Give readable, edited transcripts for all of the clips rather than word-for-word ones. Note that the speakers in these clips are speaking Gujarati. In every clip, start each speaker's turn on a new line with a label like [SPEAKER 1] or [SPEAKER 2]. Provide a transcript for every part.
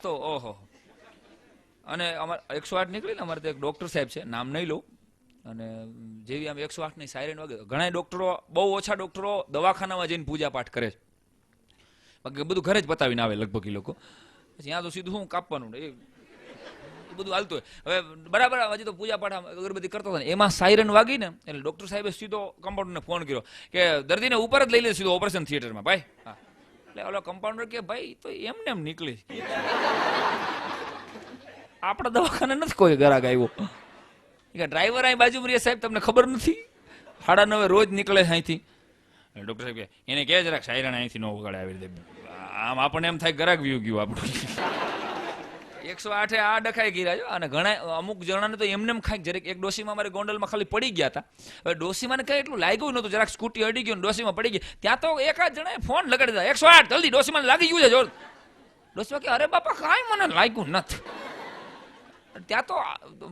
[SPEAKER 1] તો ઓહો. અને અમારે 108 નીકળી ને, અમારે તો એક ડોક્ટર સાહેબ છે, નામ નહીં લઉં, અને જેવી આમ 108 ની સાયરન વાગે, ઘણા ડોક્ટરો, બહુ ઓછા ડોક્ટરો દવાખાનામાં જઈને પૂજા પાઠ કરે છે, બાકી બધું ઘરે જ પતાવીને આવે લગભગ એ લોકો. પછી ત્યાં તો સીધું શું કાપવાનું એ બધું હાલતું હોય. હવે બરાબર હજી તો પૂજા પાઠ અગરબત્તી કરતો હતો ને, એમાં સાયરન વાગી ને એટલે ડોક્ટર સાહેબે સીધો કમ્પાઉન્ડરને ફોન કર્યો કે દર્દીને ઉપર જ લઈ લે સીધો ઓપરેશન થિયેટરમાં ભાઈ. હા, એટલે ઓલો કમ્પાઉન્ડર કે ભાઈ તો એમને એમ નીકળી, આપણા દવાખાને નથી કોઈ ગ્રાહક આવ્યો. ડ્રાઈવર અહીં બાજુમાં રહે સાહેબ, તમને ખબર નથી? 9:30 રોજ નીકળે અહીંથી. ડોક્ટર સાહેબ કે એને કે જરાક સાયરન અહીંથી ન વગાડે આવી રીતે. આમ આપણને એમ થાય ગ્રાહક વ્યુ ગયું આપણું. 108 આ ડખાઈ ગયા છે. અને ઘણા અમુક જણાને તો એમને એમ ખાઈ જરીક. એક ડોસીમાં અમારે ગોંડલમાં ખાલી પડી ગયા હતા. હવે ડોસીમાં કઈ એટલું લાગ્યું નતું, જરાક સ્કૂટી અડી ગયું, ડોસીમાં પડી ગઈ. ત્યાં તો એકાદ જણાએ ફોન લગાડી દીધા, 108 જલ્દી, ડોસીમાં લાગી ગયું છે જોર. ડોસીમાં કે અરે બાપા કાંઈ મને લાગ્યું નથી. ત્યાં તો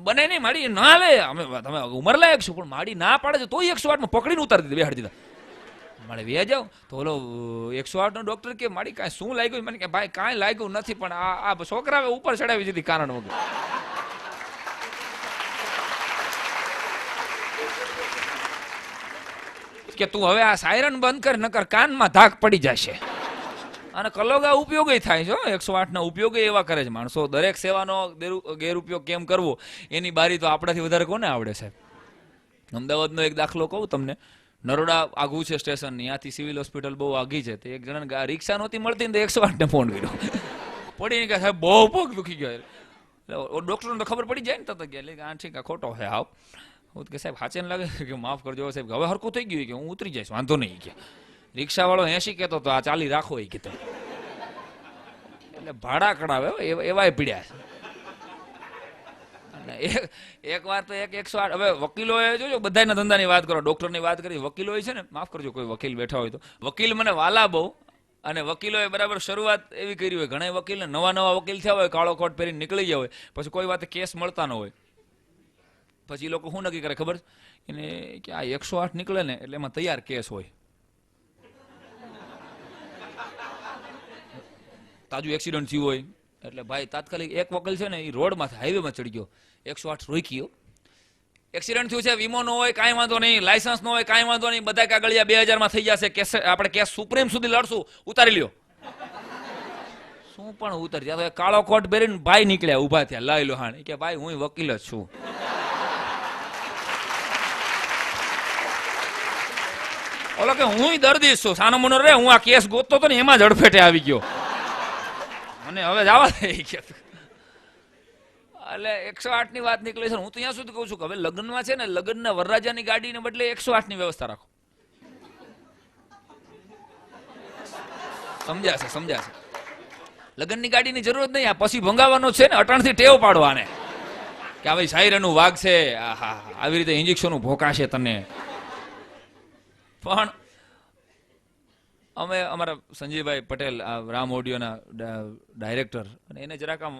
[SPEAKER 1] બને નહીં, માડી ના લે, અમે તમે ઉંમર લાયક છું પણ માડી ના પાડે છે તોય 108 માં પકડીને ઉતારી દીધી, બેહાડી દીધા. મારે વે જાવ તો ઓલો 108 નો ડોક્ટર કે માડી કાંઈ શું લાગ્યું? મને કે ભાઈ કાંઈ લાગ્યું નથી, પણ આ છોકરાએ ઉપર ચડાવી દીધી કારણ વગર. કે તું હવે આ સાયરન બંધ કર, નકર કાનમાં ધાક પડી જશે. અને કલોગા ઉપયોગ થાય છે. 108 ના ઉપયોગ એવા કરે છે માણસો. દરેક સેવાનો ગેરઉપયોગ કેમ કરવો એની બારી તો આપણાથી વધારે કોને આવડે છે? અમદાવાદનો એક દાખલો કહું તમને. નરોડા આઘું છે સ્ટેશન, ત્યાંથી સિવિલ હોસ્પિટલ બહુ આઘી છે. તો એક જણાને રિક્ષા નહોતી મળતી ને તો 108 ને ફોન કર્યો. પડીને કે સાહેબ બહુ પગ દુખી ગયો. એટલે ડોક્ટરને તો ખબર પડી જાય ને, તો કે આ ઠીક ખોટો છે હાવ. હું કે સાહેબ સાચે ને લાગે કે માફ કરજો સાહેબ, હવે હરખું થઈ ગયું કે હું ઉતરી જઈશ, વાંધો નહીં કે. રિક્ષા વાળો 80 કહેતો તો આ 40 રાખો એ કહેતો. એટલે ભાડા કઢાવે એવાય પીડ્યા છે. અને એક વાર તો 108. હવે વકીલોએ જોજો, બધાના ધંધાની વાત કરો, ડોક્ટરની વાત કરી, વકીલોએ છે ને, માફ કરજો કોઈ વકીલ બેઠા હોય તો, વકીલ મને વાલા બહુ. અને વકીલોએ બરાબર શરૂઆત એવી કરી હોય, ઘણા વકીલને નવા વકીલ થયા હોય, કાળો કોટ પહેરીને નીકળી ગયા હોય, પછી કોઈ વાતે કેસ મળતા ન હોય, પછી લોકો શું નક્કી કરે ખબર? એને કે આ 108 નીકળે ને એટલે એમાં તૈયાર કેસ હોય. તાજું એક્સિડન્ટ થયું હોય એટલે ભાઈ તાત્કાલિક એક વકીલ છે ને એ રોડમાંથી હાઈવેમાં ચડી ગયો, 108 રોક્યો, એક્સિડન્ટ થયું છે, વીમો ન હોય કાંઈ વાંધો નહીં, લાયસન્સ ન હોય કાંઈ વાંધો નહીં, બધા કાગળિયા 2000 માં થઈ જશે, કેસ આપણે કેસ સુપ્રીમ સુધી લડશું, ઉતારી લ્યો. શું પણ ઉતારી? ત્યાં તો કાળો કોટ પહેરીને ભાઈ નીકળ્યા, ઉભા થયા, લઈ લો હાણ કે ભાઈ હું વકીલ જ છું. ઓલો કે હું દર્દી છું, સાનો મુનો રે, હું આ કેસ ગોતતો હતો ને એમાં જ અડફેટે આવી ગયો, અને હવે જવા દે કે. એટલે 108 ની વાત નીકળે છે. હું તો ત્યાં સુધી કહું છું કે હવે લગ્નમાં છે ને, લગ્નના વરરાજાની ગાડીને બદલે 108 ની વ્યવસ્થા રાખો. સમજાશે. લગ્નની ગાડીની જરૂર જ નહીં, આ પછી ભંગાવાનો છે ને, અટાણથી ટેવ પાડવાને કે ભાઈ સાયરનનું વાગ છે, આવી રીતે ઇન્જેક્શનનું ભોકાશે તને. પણ અમે અમારા સંજયભાઈ પટેલ, રામ ઓડિયોના ડાયરેક્ટર, અને એને જરાક આમ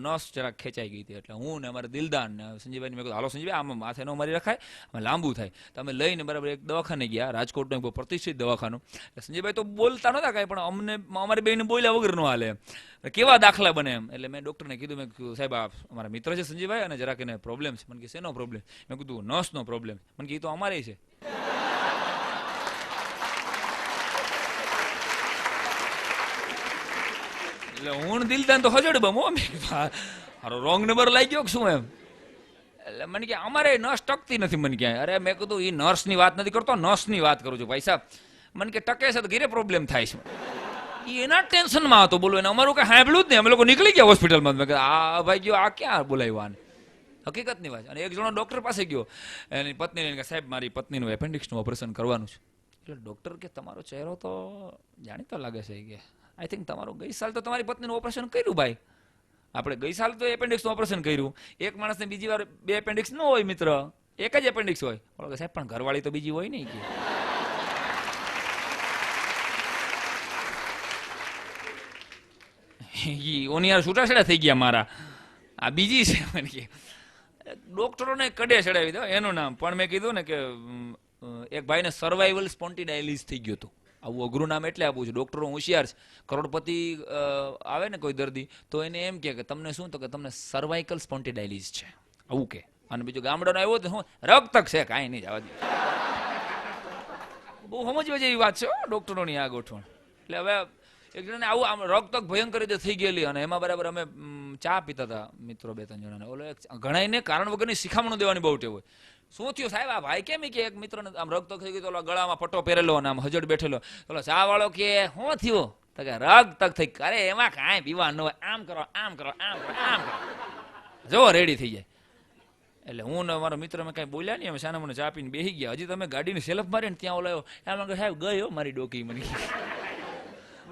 [SPEAKER 1] નસ જરાક ખેંચાઈ ગઈ હતી. એટલે હું ને અમારા દિલદાન ને સંજયભાઈને મેં કીધું હાલો સંજયભાઈ આમ માથે ન મારી રખાય, અમે લાંબુ થાય. તો અમે લઈને બરાબર એક દવાખાને ગયા, રાજકોટનું એક બહુ પ્રતિષ્ઠિત દવાખાનું. સંજયભાઈ તો બોલતા નહોતા કાંઈ, પણ અમને અમારી બેને બોલ્યા વગર ન હાલે એમ, કેવા દાખલા બને એમ. એટલે મેં ડૉક્ટરને કીધું, મેં કીધું સાહેબ આ અમારા મિત્ર છે સંજયભાઈ, અને જરાક એને પ્રોબ્લેમ છે. મને કે શેનો પ્રોબ્લેમ? મેં કીધું નસનો પ્રોબ્લેમ. મને કે એ તો અમારે છે. એટલે હું દિલદાન તો હજડ બમો, મારો રોંગ નંબર લાગી ગયો શું એમ. એટલે મને કે અમારે નર્સ ટકતી નથી. મને ક્યાંય. અરે મેં કીધું એ નર્સની વાત નથી કરતો, નર્સની વાત કરું છું ભાઈ સાહેબ. મને કે ટકે છે તો ઘરે પ્રોબ્લેમ થાય છે. એના ટેન્શનમાં હતો, બોલો એને અમારું કઈ સાંભળ્યું જ નહીં. અમે લોકો નીકળી ગયા હોસ્પિટલમાં. મેં કીધું આ ભાઈ ગયો, આ ક્યાં બોલાવ્યો આને? હકીકતની વાત. અને એક જણો ડૉક્ટર પાસે ગયો, એની પત્નીને કે સાહેબ મારી પત્નીનું એપેન્ડિક્સનું ઓપરેશન કરવાનું છે. એટલે ડૉક્ટર કે તમારો ચહેરો તો જાણીતો લાગે છે કે આઈ થિંક તમારું ગઈ સાલ તો તમારી પત્નીનું ઓપરેશન કર્યું ભાઈ. આપણે ગઈ સાલ તો એપેન્ડિક્સનું ઓપરેશન કર્યું. એક માણસને બીજી વાર 2 એપેન્ડિક્સ ન હોય મિત્ર, એક જ એપેન્ડિક્સ હોય. બોલો સાહેબ પણ ઘરવાળી તો બીજી હોય નહીં કે. ઓની યાર છૂટાછેડા થઈ ગયા મારા, આ બીજી છે. મને કે ડોક્ટરોને કડે ચડાવી દો એનું નામ. પણ મેં કીધું ને કે એક ભાઈને સર્વાઇવલ સ્પોન્ટિડાયલિસ થઈ ગયું હતું. આવું અઘરું નામ એટલે આપું છું, ડૉક્ટરો હોશિયાર છે. કરોડપતિ આવે ને કોઈ દર્દી તો એને એમ કે તમને શું, તો કે તમને સર્વાઇકલ સ્પોન્ટિડાયલિસ છે આવું કે. અને બીજું ગામડાનો આવ્યો તો શું રક્તક છે, કાંઈ નહીં જવા દે. બહુ સમજવા જેવી વાત છે ડૉક્ટરોની આ ગોઠવણ. એટલે હવે એક જણાને આવું આમ રક્તક ભયંકર રીતે થઈ ગયેલી, અને એમાં બરાબર અમે ચા પીતા હતા મિત્રો 2-3 જણાને. ઓલો ઘણાને કારણ વગરની શિખામણું દેવાની બહુ ટેવ હોય. શું થયું સાહેબ આ ભાઈ કેમ કે એક મિત્રને આમ રક્તક થઈ ગયું, તો ગળામાં પટ્ટો પહેરેલો અને આમ હજડ બેઠેલો, ઓલો ચા વાળો કે શું થયું, તો કે રક્તક થઈ. અરે એમાં કાંઈ પીવા ન હોય, આમ કરો આમ કરો આમ કરો આમ કરો, જો રેડી થઈ જાય. એટલે હું ને મારો મિત્ર મેં કાંઈ બોલ્યા નહીં, અમે સાના મને ચા પીને બેસી ગયા. હજી તમે ગાડીની સેલ્ફ મારી ને ત્યાં ઓલાયો એમ કે સાહેબ ગયો મારી ડોકી.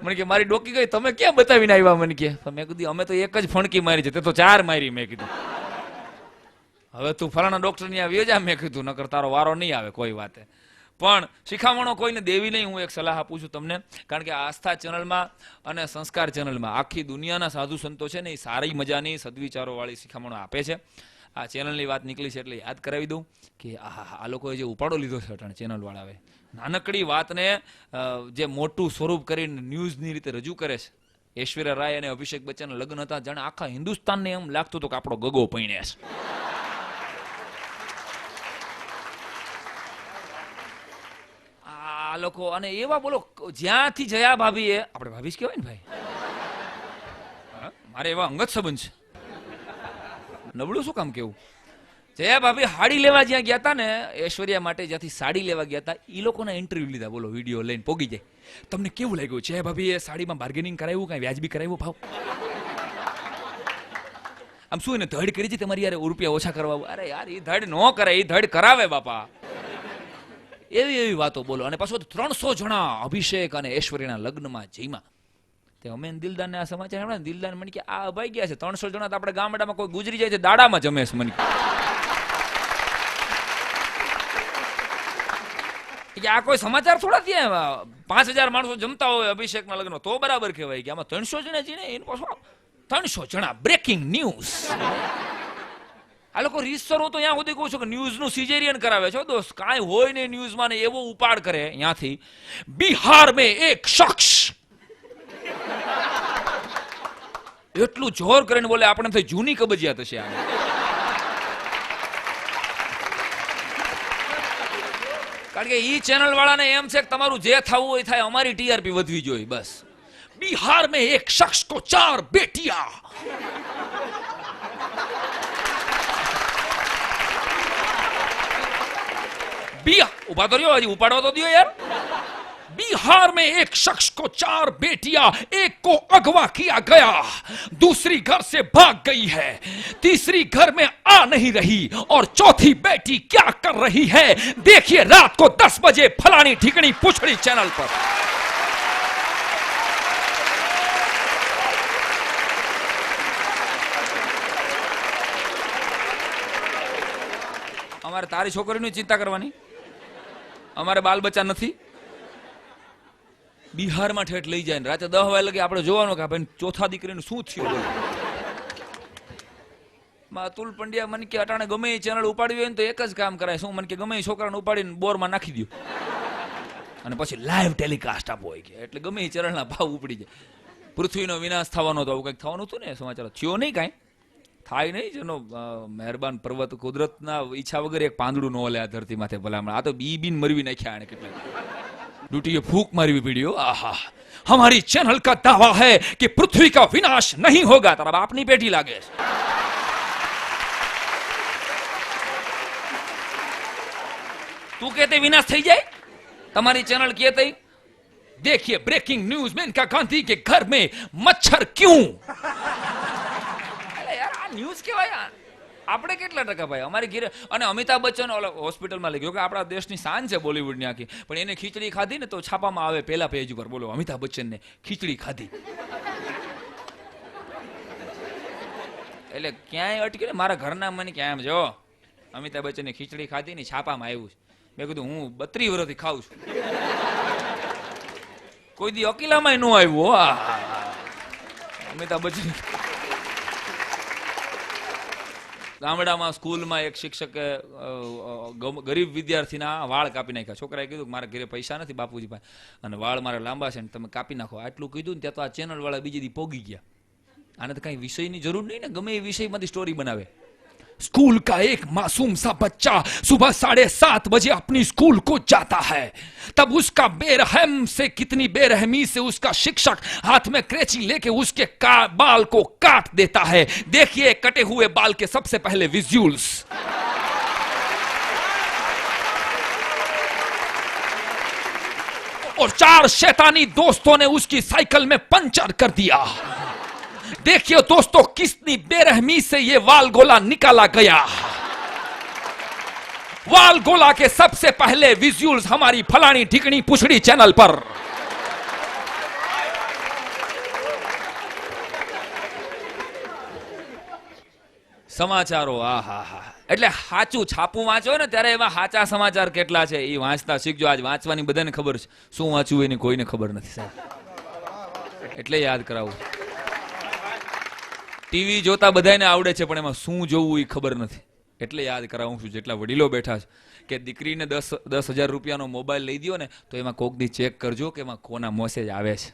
[SPEAKER 1] મને કે મારી ડોકી ગઈ, તમે ક્યાં બતાવીને આવ્યા? મને કે મેં કીધું અમે તો એક જ ફણકી મારી છે, તે તો 4 મારી. મેં કીધું હવે તું ફલાણા ડોક્ટર ની આવી જા. મેં કીધું નકર તારો વારો નહીં આવે કોઈ વાતે. પણ શિખામણો કોઈને દેવી નહીં. હું એક સલાહ આપું છું તમને, કારણ કે આસ્થા ચેનલમાં અને સંસ્કાર ચેનલમાં આખી દુનિયાના સાધુ સંતો છે ને એ સારી મજાની સદવિચારો વાળી શિખામણો આપે છે. આ ચેનલની વાત નીકળી છે એટલે યાદ કરાવી દઉં કે આ લોકોએ જે ઉપાડો લીધો છે અટાણે ચેનલવાળાએ, નાનકડી વાતને જે મોટું સ્વરૂપ કરીને ન્યૂઝની રીતે રજૂ કરે છે. ઐશ્વર્યા રાય અને અભિષેક બચ્ચનના લગ્ન હતા, જાણે આખા હિન્દુસ્તાનને એમ લાગતું હતું કે આપણો ગગો પૈણે છે. આ લોકો અને એવા બોલો જ્યાંથી જયા ભાભીએ, આપણે ભાભી જ કહેવાય ને ભાઈ, મારે એવા અંગત સંબંધ છે, નબળું શું કામ કેવું. જયા ભાભી સાડી લેવા જ્યાં ગયા હતા ને, ઐશ્વર્યા માટે જ્યાંથી સાડી લેવા ગયા હતા, એ લોકોના ઇન્ટરવ્યુ લીધા. બોલો વિડીયો લઈને પોગી જાય. તમને કેવું લાગ્યું જયા ભાભીએ સાડીમાં બાર્ગેનિંગ કરાવ્યું, કાંઈ વ્યાજબી કરાવ્યું ભાવ? આમ શું એને ધડ કરી છે તમારી યાર રૂપિયા ઓછા કરવા? અરે યાર એ ધડ ન કરે, એ ધડ કરાવે બાપા. એવી એવી વાતો બોલો. અને પાછો 300 જણા અભિષેક અને ઐશ્વર્યના લગ્નમાં જઈમાં. અમે દિલદારને આ સમાચાર સાંભળ્યા, દિલદાર મને કે આ અભાઈ ગયા છે 300 જણા, તો આપણે ગામડામાં કોઈ ગુજરી જાય છે દાડામાં જમે છે. મને કે આ કોઈ સમાચાર થોડા થયા, 5000 માણસો જમતા હોય અભિષેકના લગ્ન તો બરાબર કહેવાય કે આમાં 300 જણા છે ને એનું પાછું 300 જણા બ્રેકિંગ ન્યૂઝ. આ લોકો રીતસર, હું તો ત્યાં સુધી કહું છું કે ન્યૂઝનું સિઝેરિયન કરાવે છે દોસ્ત. કાંઈ હોય ને ન્યૂઝમાં ને એવો ઉપાડ કરે ત્યાંથી, બિહાર મેં એક શખ્સ, એટલું જોર કરીને બોલે આપણે થઈ જૂની કબજિયાત હશે. કારણ કે ઈ ચેનલ વાળાને એમ છે કે તમારું જે થવું હોય થાય, અમારી ટીઆરપી વધવી જોઈએ બસ. બિહાર મેં એક શખ્સ કો 4 બેટિયા, ઉભા તો રહ્યો, હજી ઉપાડવા તો દો યાર. बिहार में एक शख्स को 4 बेटियां, एक को अगवा किया गया, दूसरी घर से भाग गई है, तीसरी घर में आ नहीं रही और चौथी बेटी क्या कर रही है, देखिए रात को 10 बजे फलानी ठिकनी पूछड़ी चैनल पर. અમારે તારી છોકરીની ચિંતા કરવાની, અમારે બાલ બચ્ચા નથી. બિહારમાં ઠેઠ લઈ જાય ને રાતે 10 વાગે લગે આપણે જોવાનું કે ભાઈ ચોથા દીકરીનું શું થયું. અતુલ પંડ્યા મને કે અટાણે ગમે એ ચેનલ ઉપાડવી હોય ને તો એક જ કામ કરાય, શું મને કે ગમે એ છોકરાને ઉપાડીને બોરમાં નાખી દો અને પછી લાઈવ ટેલિકાસ્ટ આપો હોય કે, એટલે ગમે એ ચેનલના ભાવ ઉપડી જાય. પૃથ્વીનો વિનાશ થવાનો હતો, આવું કંઈક થવાનું હતું ને સમાચાર, થયો નહીં કાંઈ, થાય નહીં. જેનો મહેરબાન પર્વત કુદરતના ઈચ્છા વગર એક પાંદડું ન લે આ ધરતી માથે ભલામણ. આ તો બી મરવી નાખ્યા આને કેટલા ડ્यूटी फूक मारी वीडियो. आहा, हमारी चैनल का दावा है कि पृथ्वी का विनाश नहीं होगा. तारा बाप नहीं बेटी लागे. तू कहते विनाश થઈ જાય, તમારી ચેનલ कहते देखिए ब्रेकिंग न्यूज मेनका गांधी के घर में मच्छर क्यों. અરે યાર આ ન્યૂઝ કેવાય. આપણે કેટલા ટકા ભાઈ અમારી ઘરે. અને અમિતાભ બચ્ચન હોસ્પિટલમાં લઈ ગયો કે આપણા દેશની શાન છે બોલિવૂડની આખી, પણ એને ખીચડી ખાધી ને તો છાપામાં આવે પહેલા પેજ ઉપર, બોલો અમિતાભ બચ્ચનને ખીચડી ખાધી. એટલે ક્યાંય અટકે ને મારા ઘરના મને ક્યાં એમ જો અમિતાભ બચ્ચનને ખીચડી ખાધી ને છાપામાં આવ્યું છે. મેં કીધું હું 32 વર્ષથી ખાઉં છું, કોઈ દી અકીલામાં ન આવ્યું. અમિતાભ બચ્ચન ગામડામાં સ્કૂલમાં એક શિક્ષકે ગરીબ વિદ્યાર્થીના વાળ કાપી નાખ્યા. છોકરાએ કીધું કે મારા ઘરે પૈસા નથી બાપુજી પાસે અને વાળ મારે લાંબા છે ને તમે કાપી નાખો. આટલું કીધું ને ત્યાં તો આ ચેનલ વાળા બીજી દી પોગી ગયા. આને તો કઈ વિષયની જરૂર નહીં ને, ગમે એ વિષયમાંથી સ્ટોરી બનાવે. स्कूल का एक मासूम सा बच्चा सुबह 7:30 बजे अपनी स्कूल को जाता है. तब उसका बेरहम से कितनी बेरहमी से उसका शिक्षक हाथ में कैंची लेके उसके बाल को काट देता है. देखिए कटे हुए बाल के सबसे पहले विजुअल्स. और 4 शैतानी दोस्तों ने उसकी साइकिल में पंचर कर दिया. देखिए दोस्तों कितनी बेरहमी से ये वाल गोला निकाला गया. वाल गोला के सबसे पहले विजुअल्स हमारी फलानी ठिकनी पुछड़ी चैनल पर. સમાચારો એટલે સાચું છાપું વાંચો ને ત્યારે એમાં સાચા સમાચાર કેટલા છે એ વાંચતા શીખજો. આજ વાંચવાની બધાને ખબર છે, શું વાંચવું એની કોઈને ખબર નથી સાહેબ, એટલે યાદ કરાવું. ટીવી જોતા બધાને આવડે છે પણ એમાં શું જોવું એ ખબર નથી, એટલે યાદ કરાવું છું. જેટલા વડીલો બેઠા છે કે દીકરીને 10,000 રૂપિયાનો મોબાઈલ લઈ દો ને તો એમાં કોક દી ચેક કરજો કે એમાં કોના મેસેજ આવે છે.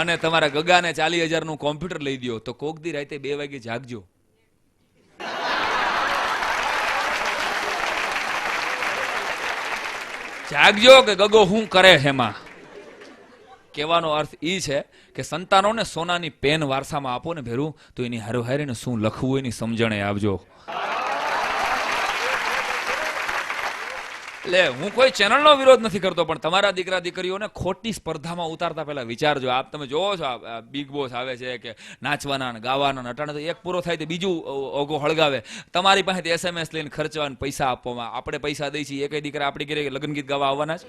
[SPEAKER 1] અને તમારા ગગાને 40,000 નું કોમ્પ્યુટર લઈ દો તો કોક દી રાતે 2 વાગે જાગજો. જાગજો કે ગગો શું કરે એમાં. કહેવાનો અર્થ એ છે કે સંતાનોને સોનાની પેન વારસામાં આપો ને ભેરું, તો એની હારોહારીને શું લખવું એની સમજણે આપજો. એટલે હું કોઈ ચેનલનો વિરોધ નથી કરતો, પણ તમારા દીકરા દીકરીઓને ખોટી સ્પર્ધામાં ઉતારતા પહેલા વિચારજો. આપ તમે જોવો છો બિગ બોસ આવે છે કે નાચવાના ને ગાવાના નટાણા, તો એક પૂરો થાય તો બીજું ઓગો હળગાવે. તમારી પાસેથી SMS લઈને ખર્ચવા પૈસા આપવામાં, આપણે પૈસા દઈ છીએ. એક દીકરા આપણી ઘરે લગ્ન ગીત ગાવા આવવાના છે.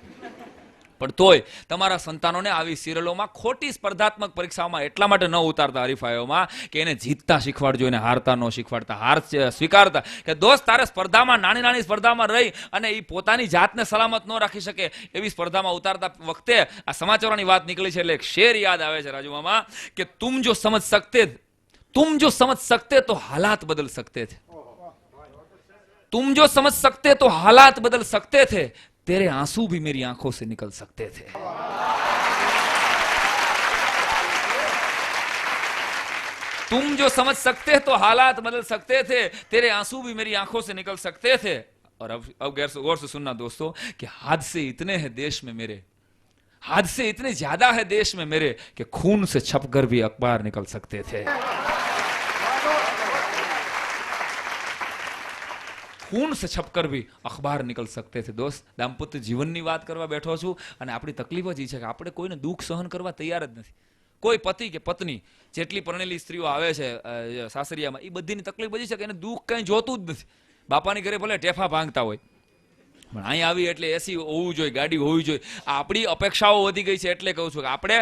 [SPEAKER 1] પણ તોય તમારા સંતાનોને આવી સિરિયલોમાં ખોટી સ્પર્ધાત્મક પરીક્ષાઓમાં એટલા માટે ન ઉતારતા, હરીફાઈઓમાં, કે એને જીતતા શીખવાડજો, એને હારતા ન શીખવાડતા. હાર સ્વીકારતા કે દોસ્ત તારે સ્પર્ધામાં નાની નાની સ્પર્ધામાં રહી અને એ પોતાની જાતને સલામત ન રાખી શકે એવી સ્પર્ધામાં ઉતારતા વખતે આ સમાચારોની વાત નીકળી છે એટલે એક શેર યાદ આવે છે રાજુ મામા કે तुम जो समझ सकते तो हालात बदल सकते थे. तुम जो समझ सकते तो हालात बदल सकते थे. तेरे आंसू भी मेरी आंखों से निकल सकते थे. तुम जो समझ सकते तो हालात बदल सकते थे. तेरे आंसू भी मेरी आंखों से निकल सकते थे. और अब गौर से सुनना दोस्तों कि हादसे इतने हैं देश में मेरे, हादसे इतने ज्यादा है देश में मेरे कि खून से छपकर भी अखबार निकल सकते थे. खून से छपकर भी अखबार निकल सकते थे. दोस्त, दाम्पत्य जीवनની વાત કરવા બેઠો છું અને આપણી તકલીફ જ છે કે આપણે કોઈને દુઃખ સહન કરવા તૈયાર જ નથી. કોઈ પતિ કે પત્ની, જેટલી પરણેલી સ્ત્રીઓ આવે છે સાસરિયામાં, એ બધીની તકલીફ બધી છે કે એને દુઃખ કઈ જોતું જ નથી. બાપાની ઘરે ભલે ટેફા ભાંગતા હોય, પણ અહીં આવી એટલે એસી હોવું જોઈએ, ગાડી હોવી જોઈએ. આપણી અપેક્ષાઓ વધી ગઈ છે. એટલે કહું છું કે આપણે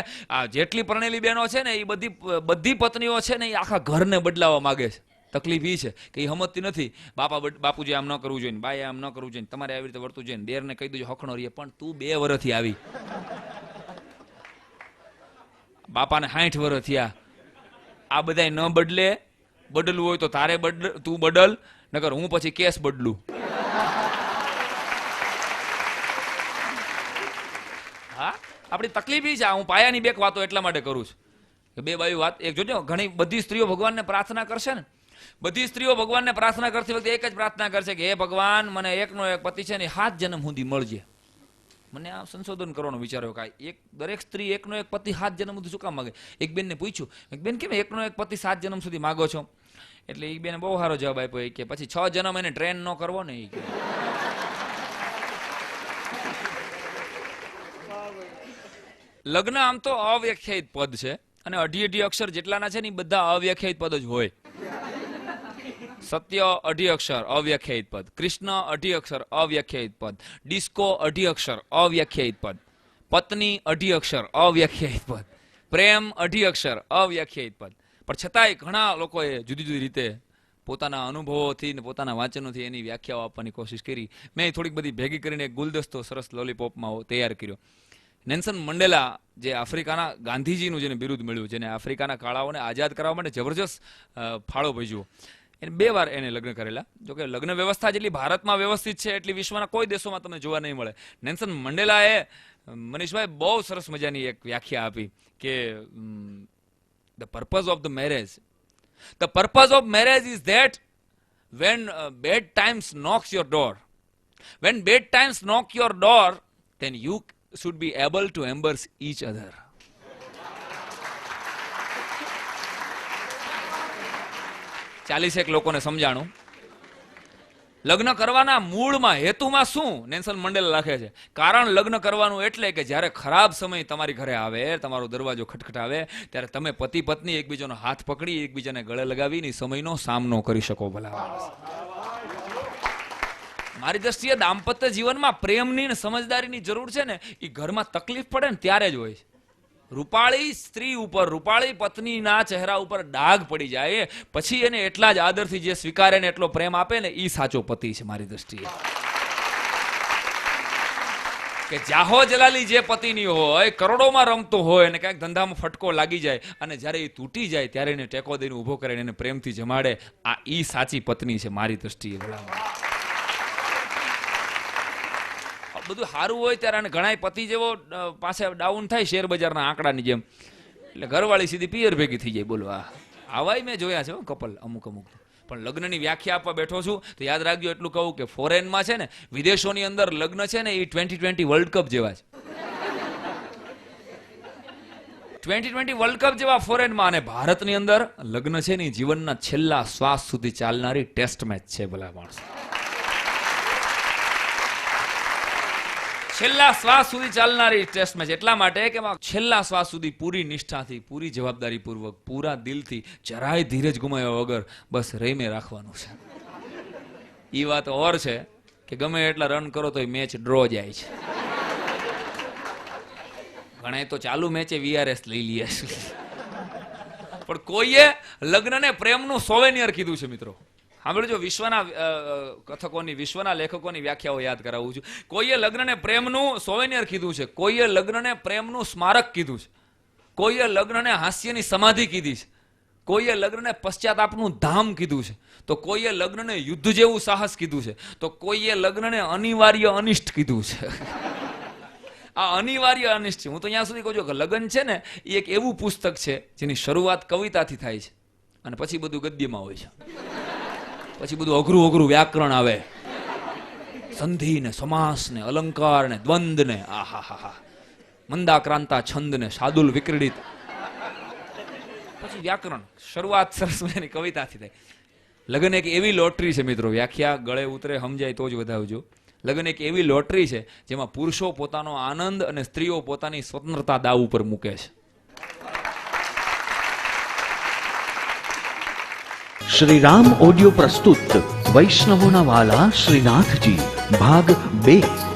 [SPEAKER 1] જેટલી પરણેલી બહેનો છે ને એ બધી પત્નીઓ છે ને એ આખા ઘરને બદલાવા માંગે છે. તકલીફ એ છે કે એ સમજતી નથી. બાપુજી આમ ન કરવું જોઈએ, બાએ આમ ન કરવું જોઈએ, તમારે આવી રીતે વર્તું જોઈએ, દેરને કહી દેજો હખણો રહીએ. પણ તું 2 વર્ષથી આવી, બાપાને 60 વર્ષ થયા. આ બધા ન બદલે. બદલવું હોય તો તારે તું બદલ, નકર હું પછી કેસ બદલું. હા, આપણી તકલીફ એ છે. હું પાયાની 2 વાતો એટલા માટે કરું છું કે 2 બાજુ વાત. એક જોજો, ઘણી બધી સ્ત્રીઓ ભગવાનને પ્રાર્થના કરશે ને, બધી સ્ત્રીઓ ભગવાનને પ્રાર્થના કરતી વખતે એક જ પ્રાર્થના કરશે કે હે ભગવાન, મને એકનો એક પતિ છે ને 7 જન્મ સુધી મળજે. મને આ સંશોધન કરવાનો વિચાર આવ્યો કે દરેક સ્ત્રી એકનો એક પતિ 7 જન્મ સુધી શું કામ માગે. એક બેનને પૂછ્યું, એક બેન કેમ એકનો એક પતિ 7 જન્મ સુધી માગો છો? એટલે એ બેને બહુ સારો જવાબ આપ્યો કે પછી 6 જન્મ એને ટ્રેન ન કરવો ને. લગ્ન આમ તો અવ્યાખ્યાયિત પદ છે અને 2.5 અક્ષર જેટલાના છે ને એ બધા અવ્યાખ્યાયિત પદ જ હોય. સત્ય 2.5 અક્ષર અવ્યાખ્યાયિત પદ, કૃષ્ણ 2.5 અક્ષર અવ્યાખ્યાયિત પદ, ડિસ્કો 2.5 અક્ષર અવ્યાખ્યાયિત પદ, પત્ની 2.5 અક્ષર અવ્યાખ્યાયિત પદ, પ્રેમ 2.5 અક્ષર અવ્યાખ્યાયિત પદ. પણ છતાંય ઘણા લોકોએ જુદી જુદી રીતે પોતાના અનુભવોથી ને પોતાના વાંચનોથી એની વ્યાખ્યાઓ આપવાની કોશિશ કરી. મેં થોડીક બધી ભેગી કરીને એક ગુલદસ્તો સરસ લોલીપોપમાં તૈયાર કર્યો. નેલ્સન મંડેલા, જે આફ્રિકાના ગાંધીજીનું જેને બિરુદ મળ્યું, જેને આફ્રિકાના કાળાઓને આઝાદ કરવા માટે જબરજસ્ત ફાળો ભજવ્યો, એને 2 વાર એને લગ્ન કરેલા. જોકે લગ્ન વ્યવસ્થા જેટલી ભારતમાં વ્યવસ્થિત છે એટલી વિશ્વના કોઈ દેશોમાં તમને જોવા નહીં મળે. નેલ્સન મંડેલાએ, મનીષભાઈ, બહુ સરસ મજાની એક વ્યાખ્યા આપી કે the purpose of the marriage is that when bad times knocks your door, when bad times knock your door, then you should be able to embrace each other. ચાલીસેક લોકોને સમજાણું. લગ્ન કરવાના મૂળમાં, હેતુમાં શું નેલ્સન મંડેલા લખે છે, કારણ લગ્ન કરવાનું એટલે કે જ્યારે ખરાબ સમય તમારી ઘરે આવે, તમારો દરવાજો ખટખટાવે, ત્યારે તમે પતિ પત્ની એકબીજાનો હાથ પકડી, એકબીજાને ગળે લગાવીને સમયનો સામનો કરી શકો. ભલા મારી દ્રષ્ટિએ દાંપત્ય જીવનમાં પ્રેમની ને સમજદારીની જરૂર છે ને, એ ઘરમાં તકલીફ પડે ને ત્યારે જ હોય છે. રૂપાળી સ્ત્રી ઉપર, રૂપાળી પત્નીના ચહેરા ઉપર ડાઘ પડી જાય પછી એને એટલા જ આદરથી જે સ્વીકારે ને એટલો પ્રેમ આપે ને, એ સાચો પતિ છે મારી દ્રષ્ટિએ. કે જાહો જલાલી જે પતિની હોય, કરોડોમાં રમતો હોય અને ક્યાંક ધંધામાં ફટકો લાગી જાય અને જ્યારે એ તૂટી જાય ત્યારે એને ટેકો દઈને ઉભો કરે, એને પ્રેમથી જમાડે, આ ઈ સાચી પત્ની છે મારી દ્રષ્ટિએ. બધું સારું હોય ત્યારે ઘણા પતિ જેવો પાસે ડાઉન થાય શેર બજારના આંકડાની જેમ, એટલે ઘરવાળી સીધી પિયર ભેગી થઈ જાય. બોલો, આવાય મેં જોયા છે કપલ અમુક. પણ લગ્નની વ્યાખ્યા આપવા બેઠો છું તો યાદ રાખજો, એટલું કહું કે ફોરેનમાં છે ને, વિદેશોની અંદર લગ્ન છે ને, એ 2020 વર્લ્ડ કપ જેવા છે. 2020 વર્લ્ડ કપ જેવા ફોરેનમાં. અને ભારતની અંદર લગ્ન છે ને, જીવનના છેલ્લા શ્વાસ સુધી ચાલનારી ટેસ્ટ મેચ છે. ભલા માણસ, છેલ્લા શ્વાસ સુધી ચાલનારી ટેસ્ટ મેચ. એટલા માટે કે છેલ્લા શ્વાસ સુધી પૂરી નિષ્ઠાથી, પૂરી જવાબદારી પૂર્વક, પૂરા દિલથી, જરાય ધીરજ ગુમાવ્યા વગર બસ રહીને રાખવાનું છે. એ વાત ઓર છે કે ગમે એટલા રન કરો તો મેચ ડ્રો જાય છે. ઘણા તો ચાલુ મેચે VRS લઈ લે છે. પણ કોઈએ લગ્નને પ્રેમનું સોવેનિયર કીધું છે મિત્રો. સાંભળજો, વિશ્વના કથકોની, વિશ્વના લેખકોની વ્યાખ્યાઓ યાદ કરાવું છું. કોઈએ લગ્નને પ્રેમનું સોવેનિયર કીધું છે, કોઈએ લગ્નને પ્રેમનું સ્મારક કીધું છે, કોઈએ લગ્નને હાસ્યની સમાધિ કીધી છે, કોઈએ લગ્નને પશ્ચાતાપનું ધામ કીધું છે, તો કોઈએ લગ્નને યુદ્ધ જેવું સાહસ કીધું છે, તો કોઈએ લગ્નને અનિવાર્ય અનિષ્ટ કીધું છે. આ અનિવાર્ય અનિષ્ટ છે. હું તો અહીંયા સુધી કહું છું કે લગ્ન છે ને, એ એક એવું પુસ્તક છે જેની શરૂઆત કવિતાથી થાય છે અને પછી બધું ગદ્યમાં હોય છે. પછી બધું અઘરું અઘરું વ્યાકરણ આવે, સંધિ ને, સમાસ ને, અલંકાર ને, દ્વંદ ને, આહા, મંદાક્રાંતા છંદ ને, શાદુલ વિક્રીડિત, પછી વ્યાકરણ. શરૂઆત સરસ મજાની કવિતાથી થાય. લગ્ન એક એવી લોટરી છે મિત્રો, વ્યાખ્યા ગળે ઉતરે સમજાય તો જ વધાવજો. લગ્ન એક એવી લોટરી છે જેમાં પુરુષો પોતાનો આનંદ અને સ્ત્રીઓ પોતાની સ્વતંત્રતા દાવ ઉપર મૂકે છે.
[SPEAKER 2] श्री राम ऑडियो प्रस्तुत वैष्णवों ना वाला श्रीनाथ जी भाग 2।